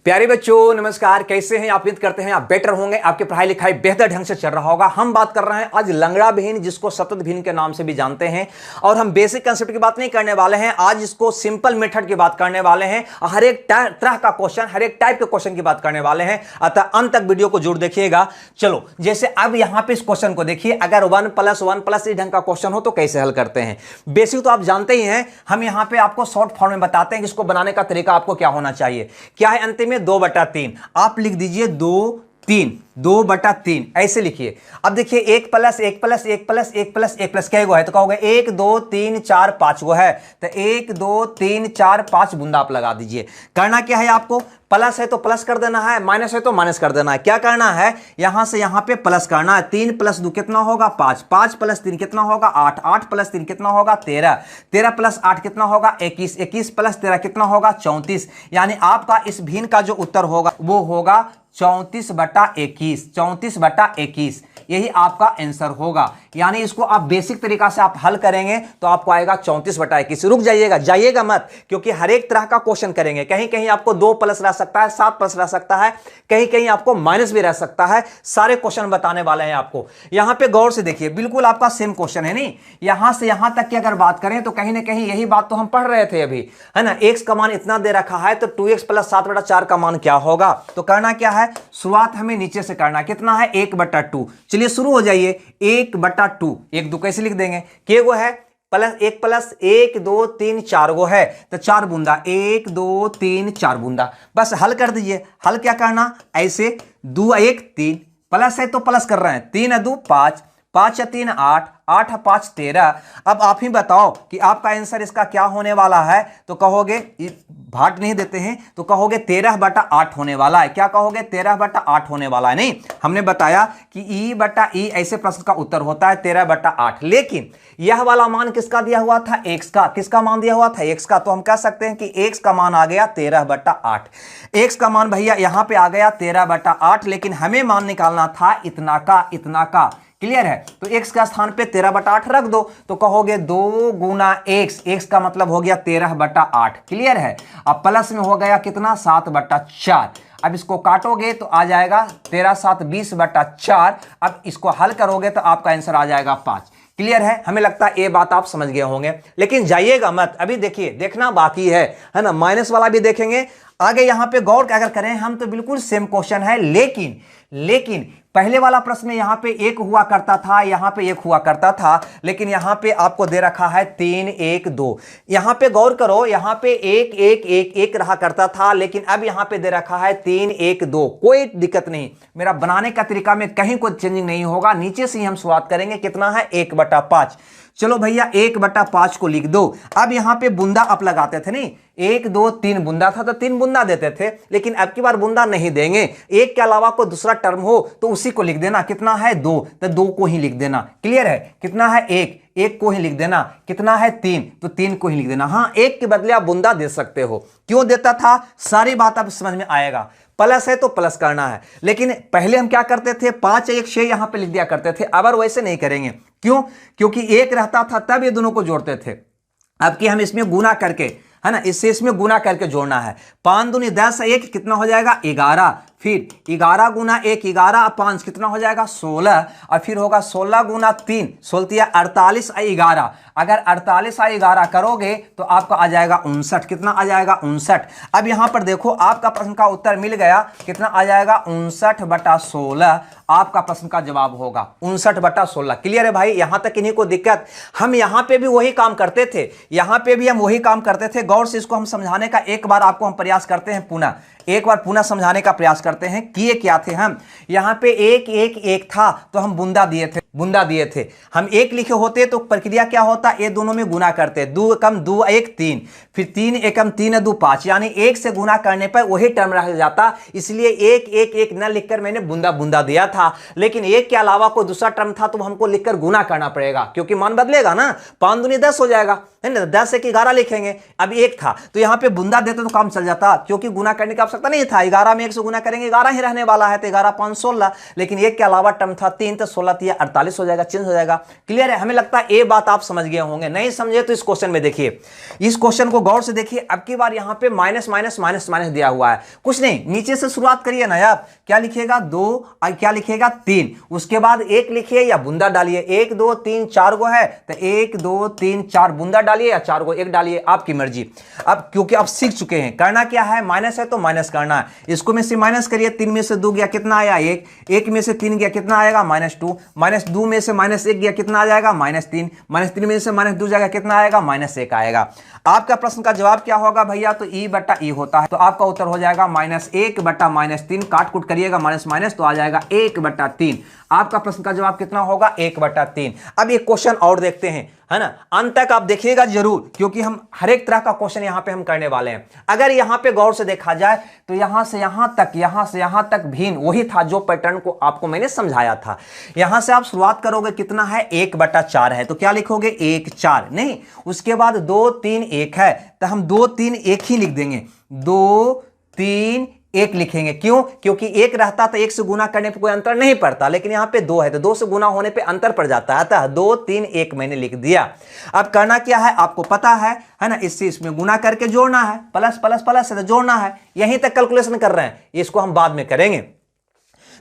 प्यारे बच्चों नमस्कार, कैसे हैं आप? उम्मीद करते हैं आप बेटर होंगे, आपकी पढ़ाई लिखाई बेहतर ढंग से चल रहा होगा। हम बात कर रहे हैं आज लंगड़ा भिन्न, जिसको सतत भिन्न के नाम से भी जानते हैं। और हम बेसिक कंसेप्ट की बात नहीं करने वाले हैं, आज इसको सिंपल मेथड की बात करने वाले हैं। हर एक तरह का क्वेश्चन, हर एक टाइप के क्वेश्चन की बात करने वाले हैं, अतः अंत तक वीडियो को जरूर देखिएगा। चलो, जैसे अब यहां पर इस क्वेश्चन को देखिए, अगर 1+1+ इस ढंग का क्वेश्चन हो तो कैसे हल करते हैं। बेसिक तो आप जानते ही हैं, हम यहां पर आपको शॉर्ट फॉर्म में बताते हैं कि इसको बनाने का तरीका आपको क्या होना चाहिए। क्या है अंतिम में 2/3, आप लिख दीजिए 2/3 ऐसे लिखिए। अब देखिए 1+1+1+1+1+ क्या है तो कहोगे 1 2 3 4 5 वो है, तो 1 2 3 4 5 बूंदा आप लगा दीजिए। करना क्या है आपको, प्लस है तो प्लस कर देना है, माइनस है तो माइनस कर देना है। क्या करना है, यहां से यहां पे प्लस करना है। 3 + 2 कितना होगा 5, 5 + 3 कितना होगा 8, 8 + 3 कितना होगा 13, 13 + 8 कितना होगा 21, 21 + 13 कितना होगा 34। यानी आपका इस भिन्न का जो उत्तर होगा वो होगा 34/21, 34/21 यही आपका आंसर होगा। यानी इसको आप बेसिक तरीका से आप हल करेंगे तो आपको आएगा 34/21। रुक जाइएगा मत, क्योंकि हर एक तरह का क्वेश्चन करेंगे। कहीं कहीं आपको 2+ रह सकता है, 7+ रह सकता है, कहीं कहीं आपको माइनस भी रह सकता है। सारे क्वेश्चन बताने वाले हैं आपको। यहां पे गौर से देखिए, बिल्कुल आपका सेम क्वेश्चन है नहीं। यहां से यहां तक की अगर बात करें तो कहीं ना कहीं यही बात तो हम पढ़ रहे थे अभी, है ना। x का मान इतना दे रखा है तो 2x + 7/4 का मान क्या होगा। तो करना क्या है, शुरुआत हमें नीचे से करना। कितना है 1/2। चलिए शुरू हो जाइए। 1/2, 1 2 कैसे लिख देंगे, के गो है +1 + 1 2 3 4 गो है, तो 4 बूंदा 1 2 3 4 बूंदा। बस हल कर दीजिए। हल क्या करना, ऐसे 2 1 3 प्लस है तो प्लस कर रहे हैं, 3 2 5, 5 3 8, 8 5 13। अब आप ही बताओ कि आपका आंसर इसका क्या होने वाला है। तो कहोगे, भाट नहीं देते हैं तो कहोगे 13/8 होने वाला है। क्या कहोगे 13/8 होने वाला है। नहीं, हमने बताया कि E/E ऐसे प्रश्न का उत्तर होता है 13/8। लेकिन यह वाला मान किसका दिया हुआ था, x का। किसका मान दिया हुआ था, x का। तो हम कह सकते हैं कि x का मान आ गया 13/8। x का मान भैया यहां पे आ गया 13/8, लेकिन हमें मान निकालना था इतना का। क्लियर है। तो x का स्थान पे 13/8 रख दो, तो कहोगे 2 × x का मतलब हो गया 13/8। क्लियर है। अब प्लस में हो गया कितना 7/4। अब इसको काटोगे तो आ जाएगा 13 7 20/4। अब इसको हल करोगे तो आपका आंसर आ जाएगा 5। क्लियर है। हमें लगता है ये बात आप समझ गए होंगे, लेकिन जाइएगा मत, अभी देखिए, देखना बाकी है ना। माइनस वाला भी देखेंगे आगे। यहां पे गौर अगर करें हम तो बिल्कुल सेम क्वेश्चन है, लेकिन पहले वाला प्रश्न में यहां पे 1 हुआ करता था, यहां पे 1 हुआ करता था, लेकिन यहां पे आपको दे रखा है 3 1 2। यहां पे गौर करो, यहां पे 1 1 1 1 रहा करता था, लेकिन अब यहां पे दे रखा है 3 1 2। कोई दिक्कत नहीं, मेरा बनाने का तरीका में कहीं कोई चेंजिंग नहीं होगा। नीचे से ही हम शुरुआत करेंगे। कितना है 1/5। चलो भैया 1/5 को लिख दो। अब यहां पे बूंदा आप लगाते थे नहीं, 1 2 3 बूंदा था तो 3 बूंदा देते थे, लेकिन अब की बार बूंदा नहीं देंगे। 1 के अलावा कोई दूसरा टर्म हो तो उसी को लिख देना। कितना है 2, तो 2 को ही लिख देना। क्लियर है। कितना है 1 को ही लिख देना। कितना है 3, तो 3 को ही लिख देना। हाँ, 1 के बदले आप बूंदा दे सकते हो। क्यों देता था, सारी बात अब समझ में आएगा। प्लस है तो प्लस करना है, लेकिन पहले हम क्या करते थे 5 1 6 यहां पे लिख दिया करते थे। अब वैसे नहीं करेंगे। क्यों, क्योंकि 1 रहता था तब ये दोनों को जोड़ते थे। अब कि हम इसमें गुना करके, है ना, इसमें गुना करके जोड़ना है। 5 दूनी 10, 1 कितना हो जाएगा 11। फिर 11 × 1 11, 5 कितना हो जाएगा 16। और फिर होगा 16 × 3 16 48 और 11। अगर 48 और 11 करोगे तो आपका आ जाएगा 59। कितना आ जाएगा 59। अब यहां पर देखो, आपका प्रश्न का उत्तर मिल गया। कितना आ जाएगा 59/16 आपका प्रश्न का जवाब होगा 59/16। क्लियर है भाई, यहां तक इन्हीं को दिक्कत। हम यहां पे भी वही काम करते थे, यहां पे भी हम वही काम करते थे। गौर से इसको हम समझाने का एक बार आपको हम प्रयास करते हैं, पुनः समझाने का प्रयास करते हैं। किए क्या थे हम, यहां पे 1 1 1 था तो हम बूंदा दिए थे। हम 1 लिखे होते तो प्रक्रिया क्या होता, ये दोनों में गुना करते। 2 कम 2 1 3, फिर 3 एकम 3 2 5, यानी 1 से गुना करने पर वही टर्म रह जाता। इसलिए 1 1 1 न लिखकर मैंने बूंदा दिया था। लेकिन 1 के अलावा कोई दूसरा टर्म था तो हमको लिखकर गुना करना पड़ेगा, क्योंकि मान बदलेगा ना। 5 दूनी 10 हो जाएगा, है ना। 10 1 11 लिखेंगे। अब 1 था तो यहां पे बूंदा देते तो काम चल जाता, क्योंकि गुना करने की आवश्यकता नहीं था। 11 में 1 से गुना करेंगे 11 ही रहने वाला है, तो 11 5 16। लेकिन 1 के अलावा टर्म था 3, तो 16 3 48। 45 हो जाएगा, चेंज हो जाएगा। क्लियर है? हमें लगता है ये बात आप समझ गए होंगे। नहीं समझे तो इस क्वेश्चन में देखिए, इस क्वेश्चन को गौर से देखिए। अब की बार यहां पे माइनस माइनस माइनस माइनस दिया हुआ है, कुछ नहीं, नीचे से शुरुआत करिए ना आप। क्या लिखिएगा? 2, क्या लिखिएगा? 3, उसके बाद 1 लिखिए या बूंदा डालिए। 1 2 3 4 गो है तो 1 2 3 4 बूंदा डालिए या 4 गो 1 डालिए, आपकी मर्जी। अब क्योंकि आप सीख चुके हैं, करना क्या है, माइनस है तो माइनस करना है। इसको में से माइनस करिए, 3 में से 2 गया कितना आया? 1, 1 में से 3 गया कितना आएगा? -2, -2 में से -1 गया कितना आ जाएगा? -3, -3 में से -2 जाएगा कितना आएगा? -1 आएगा। आपका प्रश्न का जवाब क्या होगा भैया? तो E बटा E होता है, तो आपका उत्तर हो जाएगा -1 बटा -3, काट कूट करिएगा माइनस माइनस तो आ जाएगा 1 बटा 3। आपका प्रश्न का जवाब कितना होगा? 1 बटा 3। अब एक क्वेश्चन और देखते हैं, है ना, अंत तक आप देखिएगा जरूर, क्योंकि हम हर एक तरह का क्वेश्चन यहां पे हम करने वाले हैं। अगर यहां पे गौर से देखा जाए तो यहां से यहां तक, यहां से यहां तक भिन्न वही था जो पैटर्न को आपको मैंने समझाया था। यहां से आप शुरुआत करोगे, कितना है? 1 बटा 4 है, तो क्या लिखोगे? 1 4 नहीं, उसके बाद 2 3 1 है, तो हम 2 3 1 ही लिख देंगे। 2 3 1 लिखेंगे, क्यों? क्योंकि 1 रहता तो 1 से गुना करने पे कोई अंतर नहीं पड़ता, लेकिन यहां पे 2 है तो 2 से गुना होने पे अंतर पड़ जाता है। अतः 2 3 1 मैंने लिख दिया। अब करना क्या है आपको पता है ना, इससे इसमें गुना करके जोड़ना है, प्लस प्लस प्लस है तो जोड़ना है। यहीं तक कैलकुलेशन कर रहे हैं, इसको हम बाद में करेंगे।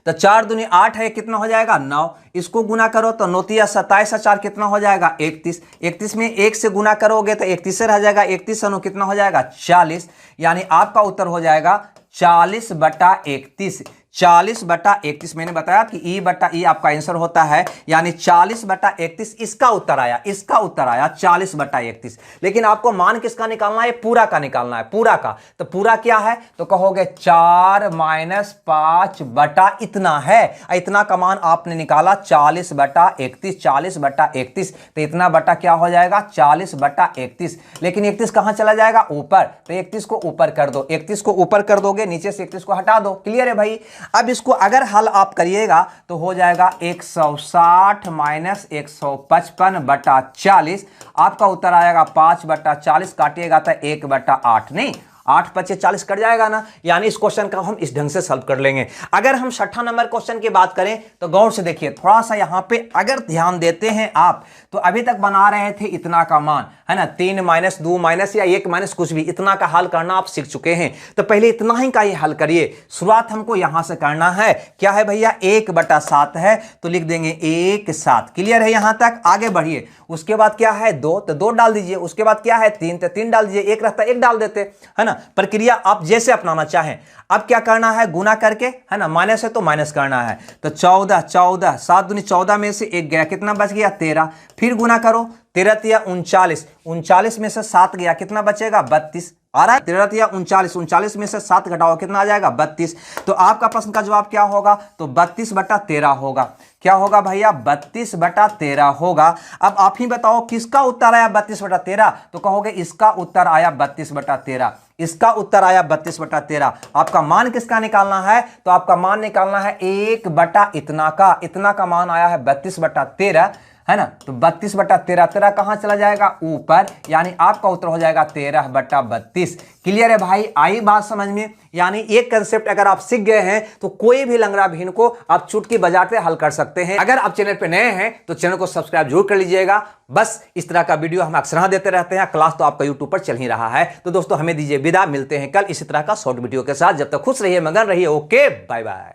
तो 4 दूनी 8 है, कितना हो जाएगा? 9। इसको गुना करो तो 9 तिया 27 4 कितना हो जाएगा? 31। 31 में 1 से गुना करोगे तो 31 रह जाएगा, 31 9 कितना हो जाएगा? 40। यानी आपका उत्तर हो जाएगा 40 बटा 31। 40 बटा 31 मैंने बताया कि E बटा E आपका आंसर होता है, यानी 40 बटा 31 इसका उत्तर आया, इसका उत्तर आया 40 बटा 31। लेकिन आपको मान किसका निकालना है? पूरा का निकालना है, पूरा का। तो पूरा क्या है? तो कहोगे 4 - 5 बटा इतना है, इतना का मान आपने निकाला 40 बटा 31। 40 बटा 31 तो इतना बटा क्या हो जाएगा? 40 बटा 31। लेकिन 31 कहां चला जाएगा? ऊपर, तो 31 को ऊपर कर दो। 31 को ऊपर कर दोगे, नीचे से 31 को हटा दो। क्लियर है भाई? अब इसको अगर हल आप करिएगा तो हो जाएगा 160 माइनस 155 बटा 40। आपका उत्तर आएगा 5 बटा 40, काटिएगा तो 1 बटा 8। नहीं, 8 5 40 कट जाएगा ना। यानी इस क्वेश्चन का हम इस ढंग से सॉल्व कर लेंगे। अगर हम 6ठा नंबर क्वेश्चन की बात करें तो गौर से देखिए, थोड़ा सा यहां पे अगर ध्यान देते हैं आप, तो अभी तक बना रहे थे इतना का मान, है ना, 3 माइनस 2 माइनस या 1 माइनस कुछ भी, इतना का हल करना आप सीख चुके हैं। तो पहले इतना ही का ही हल करिए। शुरुआत हमको यहां से करना है। क्या है भैया? 1 बटा 7 है, तो लिख देंगे 1 7। क्लियर है यहां तक? आगे बढ़िए। उसके बाद क्या है? 2, तो 2 डाल दीजिए। उसके बाद क्या है? 3, तो 3 डाल दीजिए। 1 रहता 1 डाल देते, है ना। प्रक्रिया आप जैसे अपनाना चाहें। अब क्या करना है? गुना करके, है ना, माइनस है तो माइनस करना है। तो 14 14 7 दूनी 14 में से 1 गया, कितना बच गया? 13। फिर गुना करो, 13 तिया 39, 39 में से 7 गया, कितना बचेगा? 32 आ रहा है। 13 तिया 39, 39 में से 7 घटाओ, कितना आ जाएगा? 32। तो आपका प्रश्न का जवाब क्या होगा? तो 32 बटा 13 होगा। क्या होगा भैया? 32 बटा 13 होगा। अब आप ही बताओ किसका उत्तर आया 32 बटा 13? तो कहोगे इसका उत्तर आया 32 बटा 13। इसका उत्तर आया 32 बटा 13। आपका मान किसका निकालना है? तो आपका मान निकालना है 1 बटा इतना का। इतना का मान आया है 32 बटा 13, है ना। तो 32 बटा 13, 13 कहां चला जाएगा? ऊपर। यानी आपका उत्तर हो जाएगा 13 बटा 32। क्लियर है भाई? आई बात समझ में? यानी एक कंसेप्ट अगर आप सीख गए हैं तो कोई भी लंगड़ा भिन्न को आप चुटकी बजाते हल कर सकते हैं। अगर आप चैनल पे नए हैं तो चैनल को सब्सक्राइब जरूर कर लीजिएगा। बस इस तरह का वीडियो हम अक्सर देते रहते हैं। क्लास तो आपका यूट्यूब पर चल ही रहा है। तो दोस्तों हमें दीजिए विदा, मिलते हैं कल इसी तरह का शॉर्ट वीडियो के साथ। जब तक खुश रहिए, मगन रहिए। Okay, bye bye.